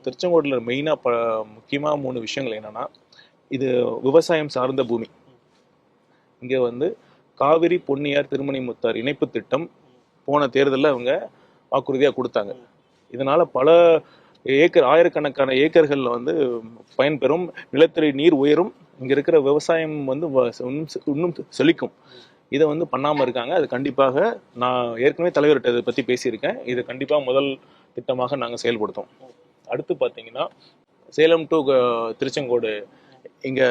திருச்செங்கோட்டில் மெயினாக முக்கியமாக 3 விஷயங்கள் என்னென்னா, இது விவசாயம் சார்ந்த பூமி. இங்கே வந்து காவிரி பொன்னியார் திருமணிமுத்தார் இணைப்பு திட்டம் போன தேர்தலில் அவங்க வாக்குறுதியாக கொடுத்தாங்க. இதனால் பல ஆயிரக்கணக்கான ஏக்கர்களில் வந்து பயன்பெறும், நிலத்தடி நீர் உயரும், இங்கே இருக்கிற விவசாயம் வந்து இன்னும் செழிக்கும். இதை வந்து பண்ணாமல் இருக்காங்க. அது கண்டிப்பாக நான் ஏற்கனவே தலைவர்கிட்ட இதை பற்றி பேசியிருக்கேன். இது கண்டிப்பாக முதல் திட்டமாக நாங்கள் செயல்படுத்தோம். அடுத்து பார்த்தீங்கன்னா, சேலம் டு திருச்செங்கோடு இங்கே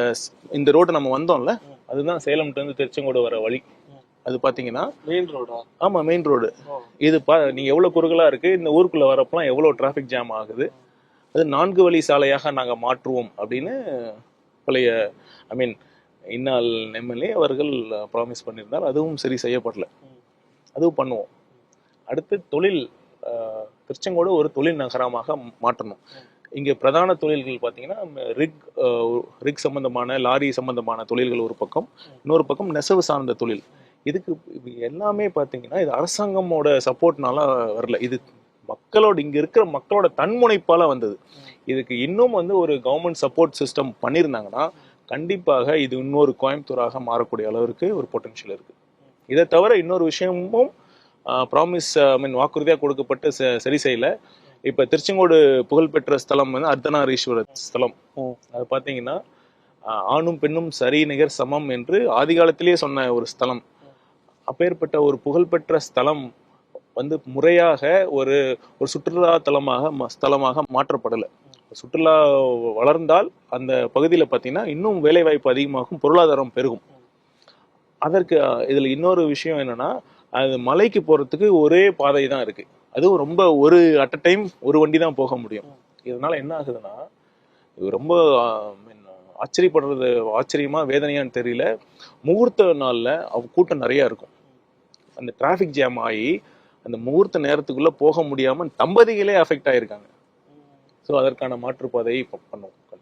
இந்த ரோடு நம்ம வந்தோம்ல, அதுதான் சேலம் டு திருச்செங்கோடு வர வழி. அது பார்த்தீங்கன்னா மெயின் ரோடா? ஆமாம், மெயின் ரோடு. இது நீங்கள் எவ்வளோ குறுகலாக இருக்குது, இந்த ஊருக்குள்ளே வரப்பெல்லாம் எவ்வளோ டிராஃபிக் ஜாம் ஆகுது. அது 4 வழி சாலையாக நாங்கள் மாற்றுவோம் அப்படின்னு பழைய இன்னால் எம்எல்ஏ அவர்கள் ப்ராமிஸ் பண்ணியிருந்தார். அதுவும் சரி செய்யப்படல. அதுவும் பண்ணுவோம். அடுத்து தொழில், திருச்செங்கோடு ஒரு தொழில் நகரமாக மாற்றணும். இங்கே பிரதான தொழில்கள் பார்த்தீங்கன்னா ரிக் சம்பந்தமான, லாரி சம்பந்தமான தொழில்கள் ஒரு பக்கம், இன்னொரு பக்கம் நெசவு சார்ந்த தொழில். இதுக்கு எல்லாமே பார்த்தீங்கன்னா இது அரசாங்கமோட சப்போர்ட்னால வரல. இது மக்களோட, இங்கே இருக்கிற மக்களோட தன்முனைப்பால் வந்தது. இதுக்கு இன்னும் வந்து ஒரு கவர்மெண்ட் சப்போர்ட் சிஸ்டம் பண்ணியிருந்தாங்கன்னா கண்டிப்பாக இது இன்னொரு கோயம்புத்தூராக மாறக்கூடிய அளவிற்கு ஒரு பொட்டன்ஷியல் இருக்குது. இதை தவிர இன்னொரு விஷயமும் ப்ராமிஸ் வாக்குறுதியாக கொடுக்கப்பட்டு சரி செய்யலை. இப்போ திருச்செங்கோடு புகழ்பெற்ற ஸ்தலம் வந்து அர்த்தநாரீஸ்வரர் ஸ்தலம். அது பார்த்தீங்கன்னா ஆணும் பெண்ணும் சரி நிகர் சமம் என்று ஆதிகாலத்திலேயே சொன்ன ஒரு ஸ்தலம். அப்பேற்பட்ட ஒரு புகழ்பெற்ற ஸ்தலம் வந்து முறையாக ஒரு சுற்றுலா ஸ்தலமாக மாற்றப்படலை. சுற்றுலா வளர்ந்தால் அந்த பகுதியில் பார்த்தீங்கன்னா இன்னும் வேலைவாய்ப்பு அதிகமாகும், பொருளாதாரம் பெருகும். அதற்கு இதில் இன்னொரு விஷயம் என்னன்னா, அது மலைக்கு போகிறதுக்கு ஒரே பாதை தான் இருக்குது. அதுவும் ரொம்ப அட் அ டைம் ஒரு வண்டி தான் போக முடியும். இதனால என்ன ஆகுதுன்னா, இது ரொம்ப ஆச்சரியப்படுறது, ஆச்சரியமா வேதனையான்னு தெரியல, முகூர்த்த நாளில் கூட்டம் நிறையா இருக்கும். அந்த டிராஃபிக் ஜாம் ஆகி அந்த முகூர்த்த நேரத்துக்குள்ளே போக முடியாமல் தம்பதிகளே அஃபெக்ட் ஆகியிருக்காங்க. ஸோ அதற்கான மாற்றுப்பாதையை இப்போ பண்ணுவோம்.